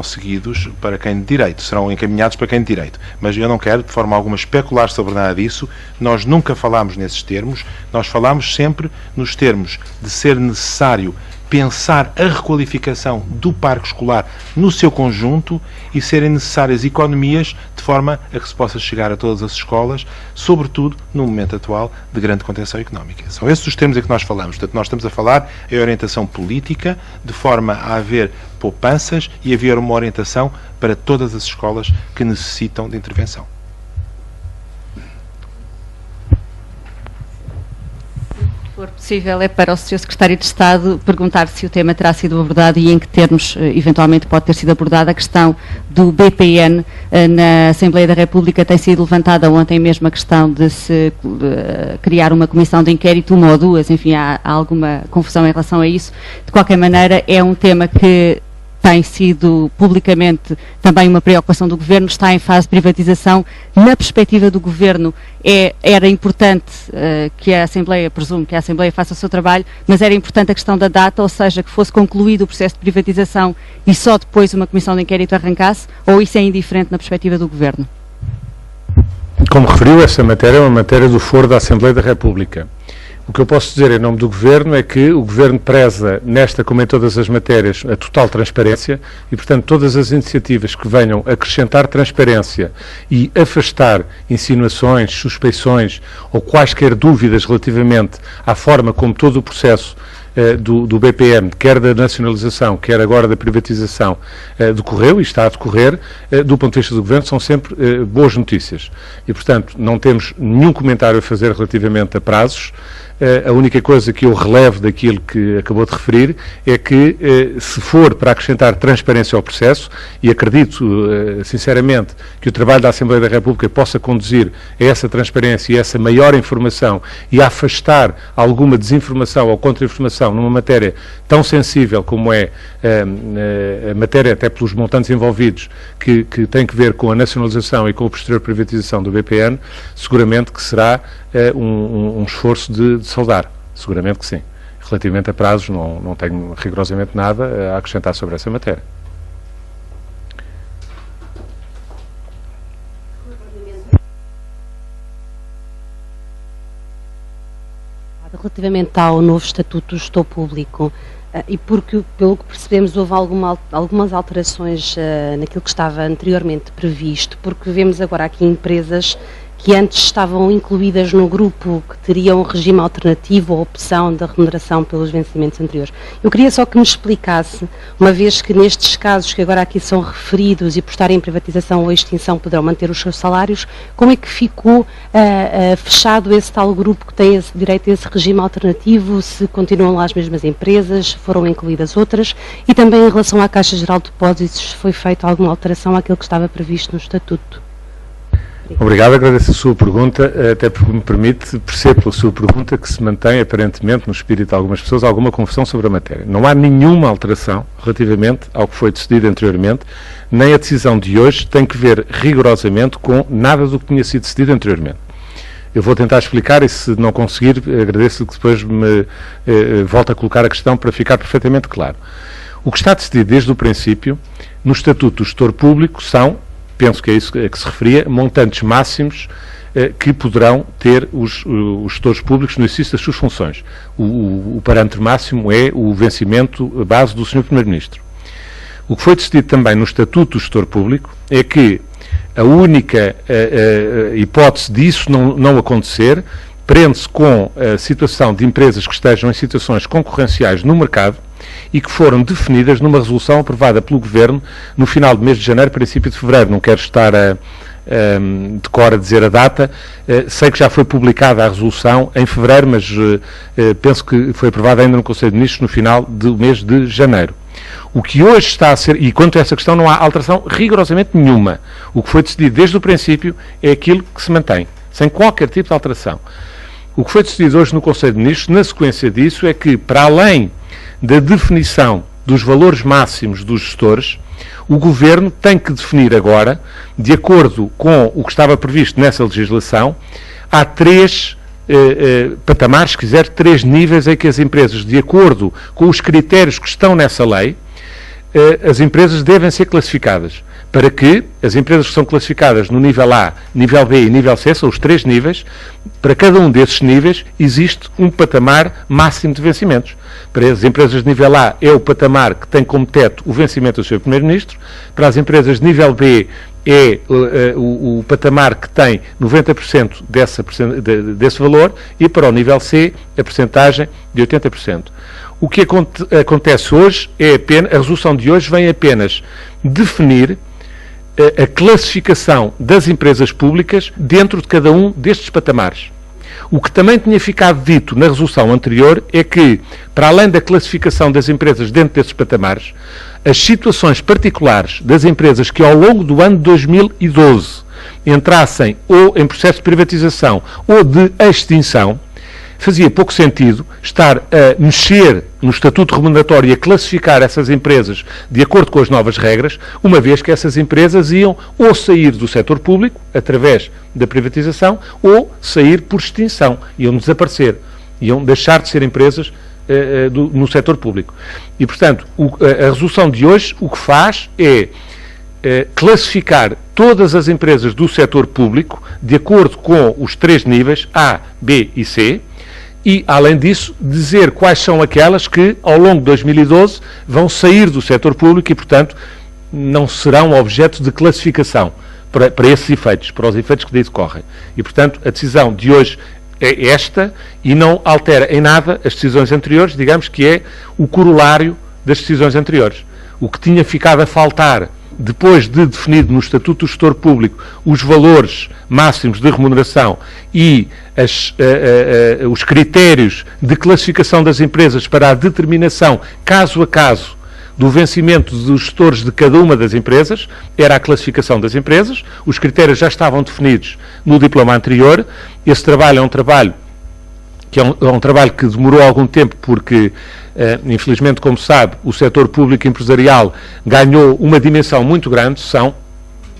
seguidos para quem de direito, serão encaminhados para quem de direito. Mas eu não quero de forma alguma especular sobre nada disso. Nós nunca falámos nesses termos, nós falámos sempre nos termos de ser necessário pensar a requalificação do parque escolar no seu conjunto e serem necessárias economias de forma a que se possa chegar a todas as escolas, sobretudo no momento atual de grande contenção económica. São esses os termos em que nós falamos. Portanto, nós estamos a falar em orientação política, de forma a haver poupanças e haver uma orientação para todas as escolas que necessitam de intervenção. for possível, é para o Sr. Secretário de Estado perguntar se o tema terá sido abordado e em que termos, eventualmente, pode ter sido abordada a questão do BPN. Na Assembleia da República tem sido levantada ontem mesmo a questão de se criar uma comissão de inquérito, uma ou duas, enfim, há alguma confusão em relação a isso. De qualquer maneira, é um tema que tem sido publicamente também uma preocupação do Governo, está em fase de privatização. Na perspectiva do Governo, era importante que a Assembleia, presumo que a Assembleia faça o seu trabalho, mas era importante a questão da data, ou seja, que fosse concluído o processo de privatização e só depois uma comissão de inquérito arrancasse, ou isso é indiferente na perspectiva do Governo? Como referiu, essa matéria é uma matéria do foro da Assembleia da República. O que eu posso dizer em nome do Governo é que o Governo preza, nesta como em todas as matérias, a total transparência e, portanto, todas as iniciativas que venham acrescentar transparência e afastar insinuações, suspeições ou quaisquer dúvidas relativamente à forma como todo o processo do BPM, quer da nacionalização, quer agora da privatização, decorreu e está a decorrer, do ponto de vista do Governo, são sempre boas notícias. E, portanto, não temos nenhum comentário a fazer relativamente a prazos. A única coisa que eu relevo daquilo que acabou de referir é que, se for para acrescentar transparência ao processo, e acredito sinceramente que o trabalho da Assembleia da República possa conduzir a essa transparência e a essa maior informação e a afastar alguma desinformação ou contra-informação numa matéria tão sensível como é a matéria, até pelos montantes envolvidos, que tem que ver com a nacionalização e com a posterior privatização do BPN, seguramente que será um esforço de saldar, seguramente que sim. Relativamente a prazos, não tenho rigorosamente nada a acrescentar sobre essa matéria. Relativamente ao novo Estatuto do Gestor Público, e porque, pelo que percebemos, houve algumas alterações naquilo que estava anteriormente previsto, porque vemos agora aqui empresas que antes estavam incluídas no grupo que teriam um regime alternativo ou opção da remuneração pelos vencimentos anteriores. Eu queria só que me explicasse, uma vez que nestes casos que agora aqui são referidos e por estarem em privatização ou extinção poderão manter os seus salários, como é que ficou fechado esse tal grupo que tem esse direito a esse regime alternativo, se continuam lá as mesmas empresas, foram incluídas outras, e também em relação à Caixa Geral de Depósitos, foi feita alguma alteração àquilo que estava previsto no Estatuto? Obrigado, agradeço a sua pergunta, até porque me permite, percebo pela sua pergunta que se mantém aparentemente no espírito de algumas pessoas alguma confusão sobre a matéria. Não há nenhuma alteração relativamente ao que foi decidido anteriormente, nem a decisão de hoje tem que ver rigorosamente com nada do que tinha sido decidido anteriormente. Eu vou tentar explicar e, se não conseguir, agradeço que depois me volte a colocar a questão para ficar perfeitamente claro. O que está decidido desde o princípio, no Estatuto do Gestor Público, são, penso que é isso a que se referia, montantes máximos que poderão ter os gestores públicos no exercício das suas funções. O parâmetro máximo é o vencimento base do Sr. Primeiro-Ministro. O que foi decidido também no Estatuto do Gestor Público é que a única hipótese disso não acontecer prende-se com a situação de empresas que estejam em situações concorrenciais no mercado e que foram definidas numa resolução aprovada pelo Governo no final do mês de janeiro, princípio de fevereiro. Não quero estar de cor a dizer a data, sei que já foi publicada a resolução em fevereiro, mas penso que foi aprovada ainda no Conselho de Ministros no final do mês de janeiro. O que hoje está a ser, e quanto a essa questão não há alteração rigorosamente nenhuma, o que foi decidido desde o princípio é aquilo que se mantém, sem qualquer tipo de alteração. O que foi decidido hoje no Conselho de Ministros, na sequência disso, é que, para além da definição dos valores máximos dos gestores, o Governo tem que definir agora, de acordo com o que estava previsto nessa legislação, há três patamares, se quiser, três níveis em que as empresas, de acordo com os critérios que estão nessa lei, as empresas devem ser classificadas, para que as empresas que são classificadas no nível A, nível B e nível C, são os três níveis, para cada um desses níveis existe um patamar máximo de vencimentos. Para as empresas de nível A é o patamar que tem como teto o vencimento do Sr. Primeiro-Ministro, para as empresas de nível B é o patamar que tem 90% desse valor, e para o nível C a percentagem de 80%. O que acontece hoje é apenas, a resolução de hoje vem apenas definir a classificação das empresas públicas dentro de cada um destes patamares. O que também tinha ficado dito na resolução anterior é que, para além da classificação das empresas dentro desses patamares, as situações particulares das empresas que ao longo do ano de 2012 entrassem ou em processo de privatização ou de extinção, fazia pouco sentido estar a mexer no estatuto remuneratório e a classificar essas empresas de acordo com as novas regras, uma vez que essas empresas iam ou sair do setor público, através da privatização, ou sair por extinção, iam desaparecer, iam deixar de ser empresas no setor público. E, portanto, a resolução de hoje o que faz é classificar todas as empresas do setor público de acordo com os 3 níveis, A, B e C, e, além disso, dizer quais são aquelas que, ao longo de 2012, vão sair do setor público e, portanto, não serão objeto de classificação para esses efeitos, para os efeitos que daí decorrem. E, portanto, a decisão de hoje é esta e não altera em nada as decisões anteriores, digamos que é o corolário das decisões anteriores. O que tinha ficado a faltar, depois de definido no Estatuto do Gestor Público os valores máximos de remuneração e os critérios de classificação das empresas para a determinação, caso a caso, do vencimento dos gestores de cada uma das empresas, era a classificação das empresas, os critérios já estavam definidos no diploma anterior. Esse trabalho é um trabalho que demorou algum tempo porque, infelizmente, como sabe, o setor público empresarial ganhou uma dimensão muito grande, são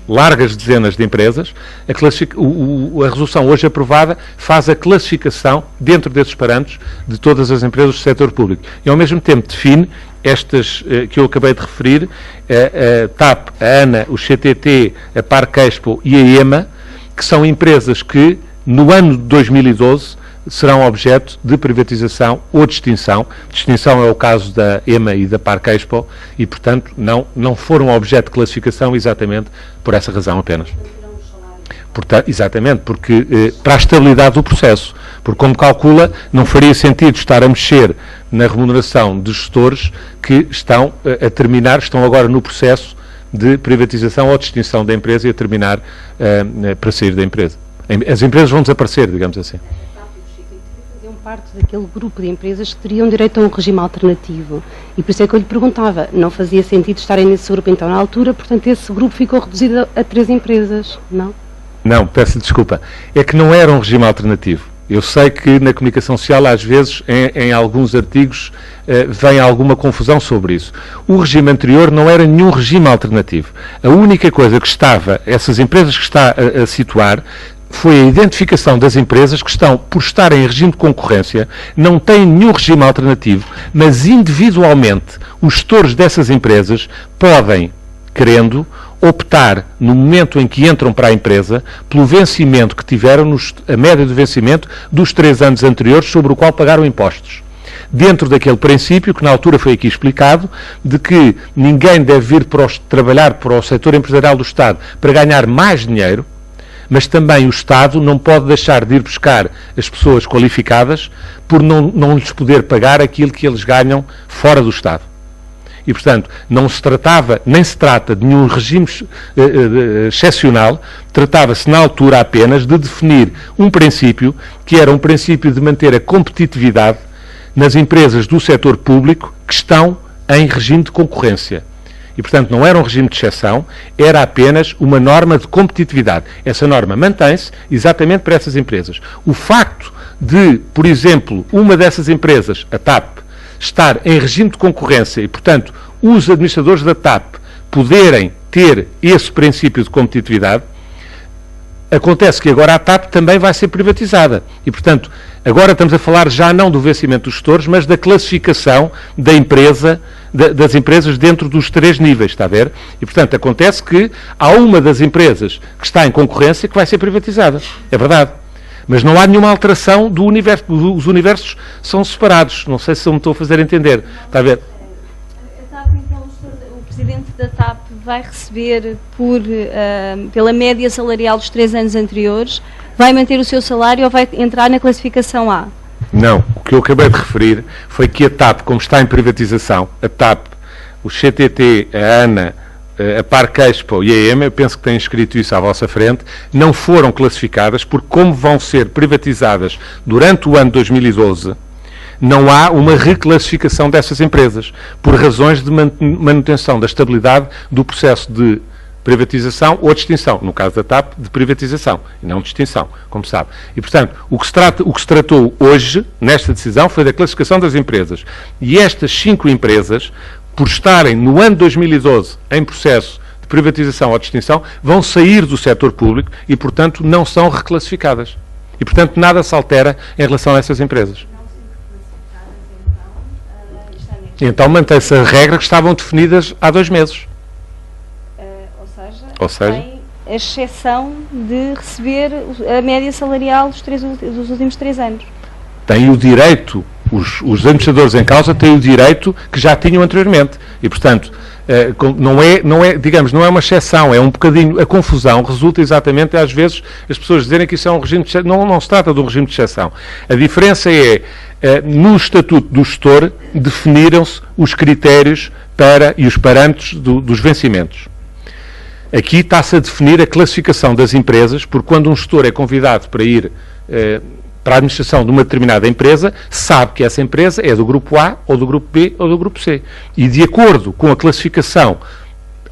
largas dezenas de empresas. A resolução hoje aprovada faz a classificação, dentro desses parâmetros, de todas as empresas do setor público. E, ao mesmo tempo, define estas que eu acabei de referir, a TAP, a ANA, o CTT, a Parque-Expo e a EMA, que são empresas que, no ano de 2012, serão objeto de privatização ou de extinção. De extinção é o caso da EMA e da Parque-Expo e, portanto, não foram objeto de classificação exatamente por essa razão apenas. Portanto, exatamente, porque para a estabilidade do processo, porque, como calcula, não faria sentido estar a mexer na remuneração de gestores que estão estão agora no processo de privatização ou de extinção da empresa e a terminar para sair da empresa. As empresas vão desaparecer, digamos assim. Parte daquele grupo de empresas que teriam direito a um regime alternativo. E por isso é que eu lhe perguntava, não fazia sentido estarem nesse grupo então na altura, portanto esse grupo ficou reduzido a 3 empresas, não? Não, peço desculpa. É que não era um regime alternativo. Eu sei que na comunicação social, às vezes, em alguns artigos, vem alguma confusão sobre isso. O regime anterior não era nenhum regime alternativo. A única coisa que estava, essas empresas que está a situar, foi a identificação das empresas que estão, por estarem em regime de concorrência, não têm nenhum regime alternativo, mas individualmente os gestores dessas empresas podem, querendo, optar, no momento em que entram para a empresa, pelo vencimento que tiveram, a média de vencimento dos 3 anos anteriores sobre o qual pagaram impostos. Dentro daquele princípio, que na altura foi aqui explicado, de que ninguém deve vir trabalhar para o setor empresarial do Estado para ganhar mais dinheiro, mas também o Estado não pode deixar de ir buscar as pessoas qualificadas por não lhes poder pagar aquilo que eles ganham fora do Estado. E, portanto, não se tratava, nem se trata de nenhum regime excepcional, tratava-se na altura apenas de definir um princípio, que era um princípio de manter a competitividade nas empresas do setor público que estão em regime de concorrência. E, portanto, não era um regime de exceção, era apenas uma norma de competitividade. Essa norma mantém-se exatamente para essas empresas. O facto de, por exemplo, uma dessas empresas, a TAP, estar em regime de concorrência e, portanto, os administradores da TAP poderem ter esse princípio de competitividade, acontece que agora a TAP também vai ser privatizada. E, portanto, agora estamos a falar já não do vencimento dos gestores, mas da classificação da empresa, das empresas dentro dos 3 níveis, está a ver? E, portanto, acontece que há uma das empresas que está em concorrência que vai ser privatizada. É verdade. Mas não há nenhuma alteração do universo. Os universos são separados. Não sei se eu me estou a fazer entender. Está a ver? A TAP, então, o presidente da TAP vai receber pela média salarial dos 3 anos anteriores, vai manter o seu salário ou vai entrar na classificação A? Não. O que eu acabei de referir foi que a TAP, como está em privatização, a TAP, o CTT, a ANA, a Parque Expo e a EMA, eu penso que têm escrito isso à vossa frente, não foram classificadas porque, como vão ser privatizadas durante o ano 2012, não há uma reclassificação dessas empresas, por razões de manutenção da estabilidade do processo de privatização ou de extinção. No caso da TAP, de privatização, e não de extinção, como sabe. E, portanto, o que se tratou hoje, nesta decisão, foi da classificação das empresas. E estas 5 empresas, por estarem no ano 2012 em processo de privatização ou de extinção, vão sair do setor público e, portanto, não são reclassificadas. E, portanto, nada se altera em relação a essas empresas. Então mantém-se a regra que estavam definidas há 2 meses. Ou seja, tem a exceção de receber a média salarial dos últimos 3 anos. Tem o direito, os administradores em causa têm o direito que já tinham anteriormente. E, portanto, não é uma exceção, é um bocadinho. A confusão resulta exatamente, às vezes, as pessoas dizerem que isso é um regime de exceção. Não se trata de um regime de exceção. A diferença é, no Estatuto do Gestor, definiram-se os critérios e os parâmetros dos vencimentos. Aqui está-se a definir a classificação das empresas, porque quando um gestor é convidado para ir para a administração de uma determinada empresa, sabe que essa empresa é do grupo A, ou do grupo B, ou do grupo C. E de acordo com a classificação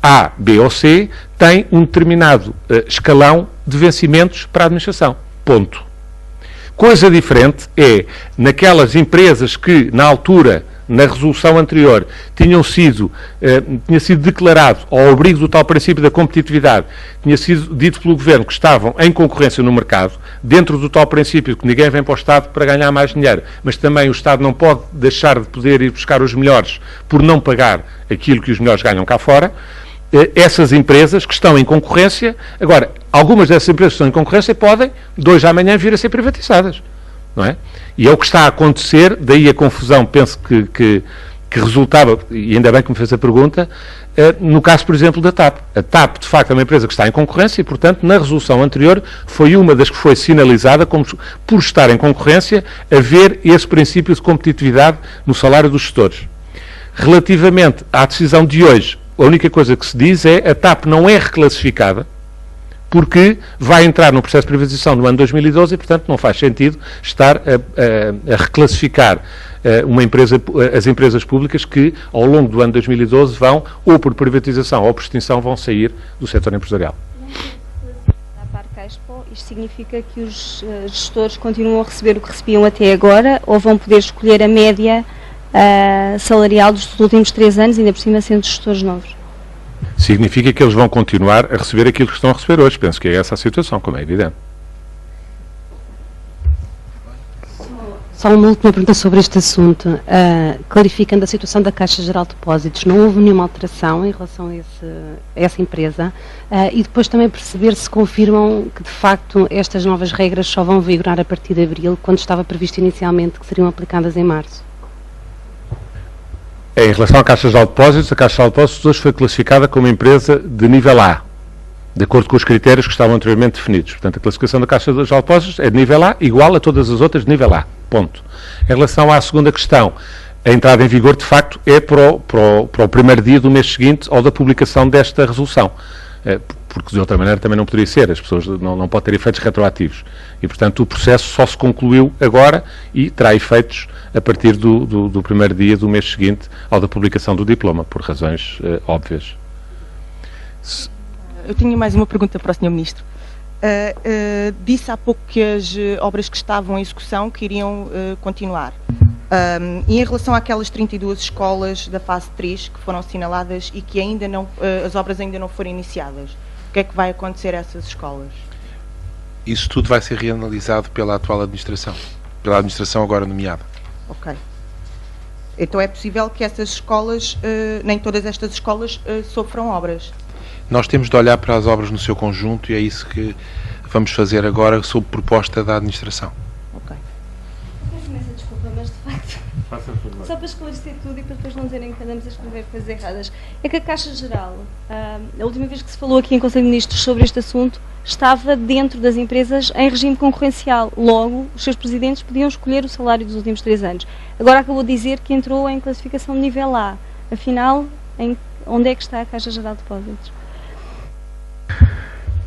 A, B ou C, tem um determinado escalão de vencimentos para a administração. Ponto. Coisa diferente é naquelas empresas que, na altura, na resolução anterior, tinha sido declarado, ao abrigo do tal princípio da competitividade, tinha sido dito pelo Governo que estavam em concorrência no mercado, dentro do tal princípio que ninguém vem para o Estado para ganhar mais dinheiro, mas também o Estado não pode deixar de poder ir buscar os melhores por não pagar aquilo que os melhores ganham cá fora. Essas empresas que estão em concorrência, agora, algumas dessas empresas que estão em concorrência podem, de hoje à amanhã, vir a ser privatizadas. Não é? E é o que está a acontecer, daí a confusão, penso que resultava, e ainda bem que me fez a pergunta, no caso, por exemplo, da TAP. A TAP, de facto, é uma empresa que está em concorrência e, portanto, na resolução anterior, foi uma das que foi sinalizada como, por estar em concorrência, haver esse princípio de competitividade no salário dos gestores. Relativamente à decisão de hoje, a única coisa que se diz é a TAP não é reclassificada, porque vai entrar no processo de privatização no ano 2012 e, portanto, não faz sentido estar a reclassificar as empresas públicas que, ao longo do ano 2012, vão, ou por privatização ou por extinção, vão sair do setor empresarial. Da Parque Expo, isto significa que os gestores continuam a receber o que recebiam até agora ou vão poder escolher a média salarial dos últimos 3 anos, ainda por cima sendo gestores novos? Significa que eles vão continuar a receber aquilo que estão a receber hoje. Penso que é essa a situação, como é evidente. Só uma última pergunta sobre este assunto. Clarificando a situação da Caixa Geral de Depósitos, não houve nenhuma alteração em relação a essa empresa? E depois também perceber se confirmam que, de facto, estas novas regras só vão vigorar a partir de abril, quando estava previsto inicialmente que seriam aplicadas em março? Em relação à Caixa Geral de Depósitos, a Caixa Geral de Depósitos hoje foi classificada como empresa de nível A, de acordo com os critérios que estavam anteriormente definidos. Portanto, a classificação da Caixa Geral de Depósitos é de nível A, igual a todas as outras de nível A. Ponto. Em relação à segunda questão, a entrada em vigor, de facto, é para o primeiro dia do mês seguinte ou da publicação desta resolução. Porque, de outra maneira, também não poderia ser. As pessoas não podem ter efeitos retroativos. E, portanto, o processo só se concluiu agora e terá efeitos a partir do primeiro dia do mês seguinte ao da publicação do diploma, por razões óbvias. Eu tinha mais uma pergunta para o Sr. Ministro. Disse há pouco que as obras que estavam em execução que iriam continuar. E em relação àquelas 32 escolas da fase 3 que foram assinaladas e que ainda não, as obras ainda não foram iniciadas, o que é que vai acontecer a essas escolas? Isso tudo vai ser reanalisado pela atual administração, pela administração agora nomeada. Ok. Então é possível que essas escolas, nem todas estas escolas, sofram obras? Nós temos de olhar para as obras no seu conjunto e é isso que vamos fazer agora sob proposta da administração. Ok. Peço imensa desculpa, mas de facto, só para esclarecer tudo e para depois não dizerem que andamos a escrever coisas erradas, é que a Caixa Geral, a última vez que se falou aqui em Conselho de Ministros sobre este assunto, estava dentro das empresas em regime concorrencial. Logo, os seus presidentes podiam escolher o salário dos últimos 3 anos. Agora acabou de dizer que entrou em classificação de nível A. Afinal, em onde é que está a Caixa Geral de Depósitos?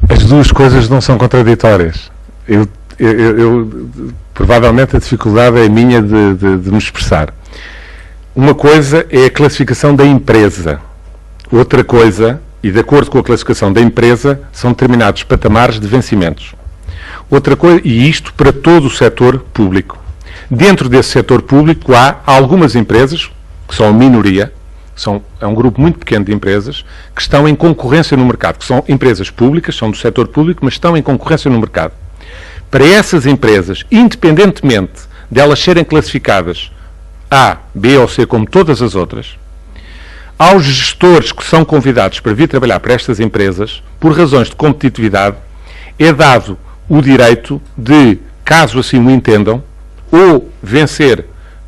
As duas coisas não são contraditórias. Provavelmente a dificuldade é minha de me expressar. Uma coisa é a classificação da empresa. Outra coisa, e de acordo com a classificação da empresa, são determinados patamares de vencimentos. Outra coisa, e isto para todo o setor público. Dentro desse setor público há algumas empresas, que são a minoria, é um grupo muito pequeno de empresas, que estão em concorrência no mercado, que são empresas públicas, são do setor público, mas estão em concorrência no mercado. Para essas empresas, independentemente de elas serem classificadas A, B ou C, como todas as outras, aos gestores que são convidados para vir trabalhar para estas empresas, por razões de competitividade, é dado o direito de, caso assim o entendam, ou vencer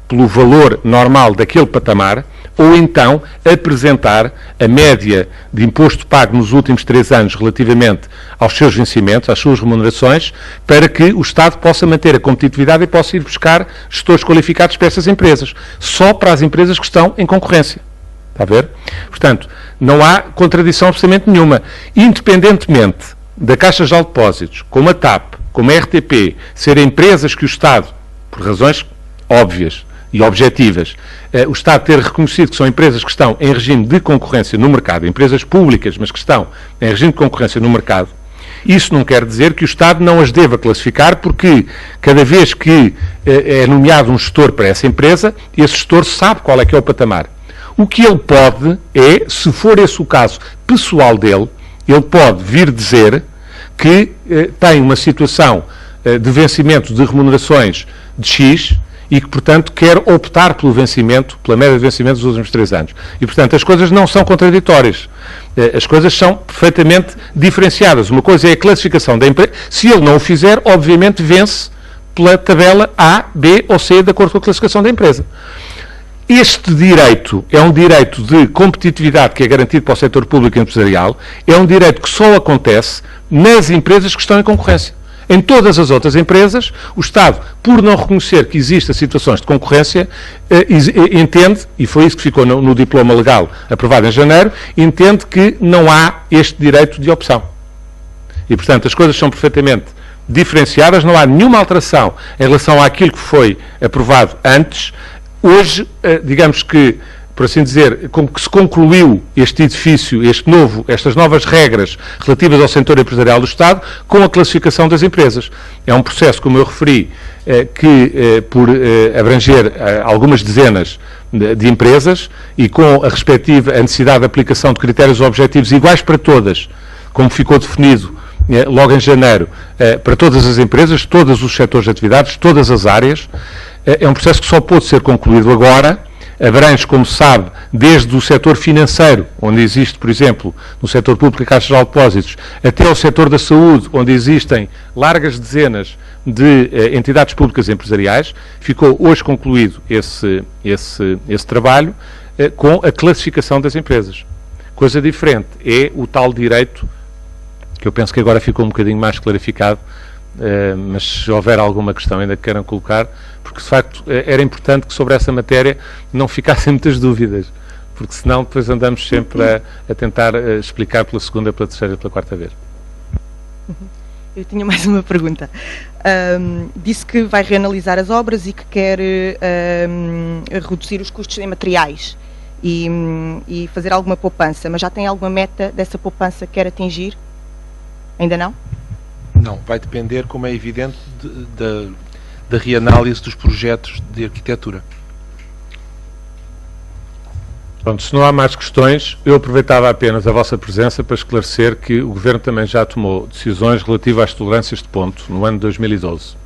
pelo valor normal daquele patamar, ou então apresentar a média de imposto pago nos últimos 3 anos relativamente aos seus vencimentos, às suas remunerações, para que o Estado possa manter a competitividade e possa ir buscar gestores qualificados para essas empresas. Só para as empresas que estão em concorrência. Está a ver? Portanto, não há contradição absolutamente nenhuma. Independentemente da Caixa Geral de Depósitos, como a TAP, como a RTP, serem empresas que o Estado, por razões óbvias e objetivas, o Estado ter reconhecido que são empresas que estão em regime de concorrência no mercado, empresas públicas, mas que estão em regime de concorrência no mercado, isso não quer dizer que o Estado não as deva classificar, porque cada vez que é nomeado um gestor para essa empresa, esse gestor sabe qual é que é o patamar. O que ele pode é, se for esse o caso pessoal dele, ele pode vir dizer que tem uma situação de vencimento de remunerações de X e que, portanto, quer optar pelo vencimento, pela média de vencimento dos últimos 3 anos. E, portanto, as coisas não são contraditórias. As coisas são perfeitamente diferenciadas. Uma coisa é a classificação da empresa. Se ele não o fizer, obviamente vence pela tabela A, B ou C, de acordo com a classificação da empresa. Este direito é um direito de competitividade que é garantido para o setor público e empresarial, é um direito que só acontece nas empresas que estão em concorrência. Em todas as outras empresas, o Estado, por não reconhecer que existem situações de concorrência, entende, e foi isso que ficou no diploma legal aprovado em janeiro, entende que não há este direito de opção. E, portanto, as coisas são perfeitamente diferenciadas, não há nenhuma alteração em relação àquilo que foi aprovado antes. Hoje, digamos que, por assim dizer, como que se concluiu este edifício, estas novas regras relativas ao setor empresarial do Estado, com a classificação das empresas. É um processo, como eu referi, que, por abranger algumas dezenas de empresas e com a necessidade de aplicação de critérios objetivos iguais para todas, como ficou definido logo em janeiro, para todas as empresas, todos os setores de atividades, todas as áreas, é um processo que só pôde ser concluído agora. Abrange, como se sabe, desde o setor financeiro, onde existe, por exemplo, no setor público a Caixa Geral de Depósitos, até o setor da saúde, onde existem largas dezenas de entidades públicas empresariais. Ficou hoje concluído esse trabalho com a classificação das empresas. Coisa diferente é o tal direito, que eu penso que agora ficou um bocadinho mais clarificado, mas se houver alguma questão ainda que queiram colocar, porque de facto era importante que sobre essa matéria não ficassem muitas dúvidas, porque senão depois andamos sempre a tentar explicar pela segunda, pela terceira e pela quarta vez. Eu tinha mais uma pergunta. Disse que vai reanalisar as obras e que quer reduzir os custos em materiais e fazer alguma poupança, mas já tem alguma meta dessa poupança que quer atingir? Ainda não? Não, vai depender, como é evidente, da reanálise dos projetos de arquitetura. Pronto, se não há mais questões, eu aproveitava apenas a vossa presença para esclarecer que o Governo também já tomou decisões relativas às tolerâncias de ponto no ano de 2012.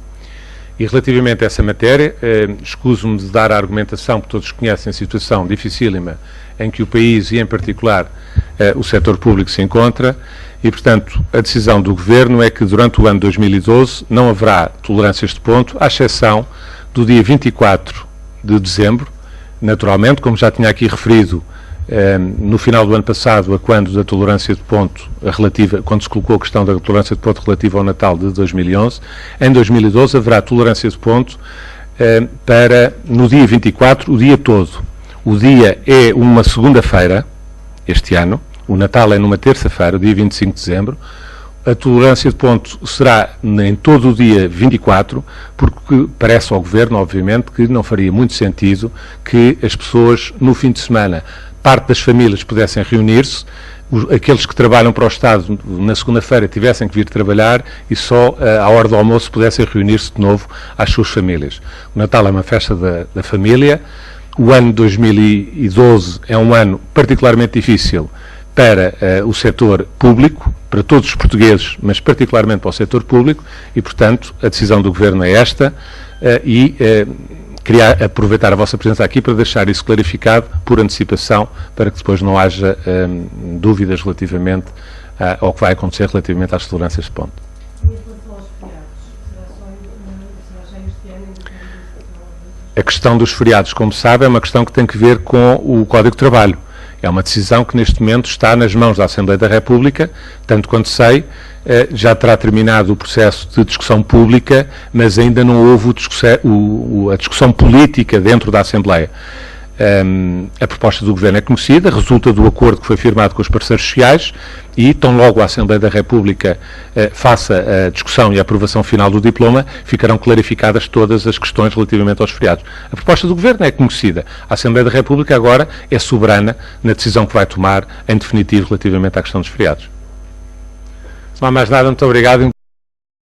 E relativamente a essa matéria, escuso-me de dar a argumentação que todos conhecem, a situação dificílima em que o país e, em particular, o setor público se encontra. E, portanto, a decisão do Governo é que durante o ano 2012 não haverá tolerâncias de ponto, à exceção do dia 24 de dezembro, naturalmente, como já tinha aqui referido, no final do ano passado, a quando da tolerância de ponto relativa, quando se colocou a questão da tolerância de ponto relativa ao Natal de 2011, em 2012 haverá tolerância de ponto para, no dia 24, o dia todo. O dia é uma segunda-feira, este ano. O Natal é numa terça-feira, dia 25 de dezembro. A tolerância de ponto será em todo o dia 24, porque parece ao Governo, obviamente, que não faria muito sentido que as pessoas, no fim de semana, parte das famílias pudessem reunir-se, aqueles que trabalham para o Estado na segunda-feira tivessem que vir trabalhar e só à hora do almoço pudessem reunir-se de novo às suas famílias. O Natal é uma festa da família. O ano 2012 é um ano particularmente difícil para o setor público, para todos os portugueses, mas particularmente para o setor público, e, portanto, a decisão do Governo é esta, e queria aproveitar a vossa presença aqui para deixar isso clarificado por antecipação, para que depois não haja dúvidas relativamente ao que vai acontecer relativamente às tolerâncias de ponto. A questão dos feriados, como sabe, é uma questão que tem que ver com o Código de Trabalho. É uma decisão que neste momento está nas mãos da Assembleia da República, tanto quanto sei, já terá terminado o processo de discussão pública, mas ainda não houve a discussão política dentro da Assembleia. A proposta do Governo é conhecida, resulta do acordo que foi firmado com os parceiros sociais e, tão logo a Assembleia da República faça a discussão e a aprovação final do diploma, ficarão clarificadas todas as questões relativamente aos feriados. A proposta do Governo é conhecida. A Assembleia da República agora é soberana na decisão que vai tomar em definitivo relativamente à questão dos feriados. Se não há mais nada, muito obrigado.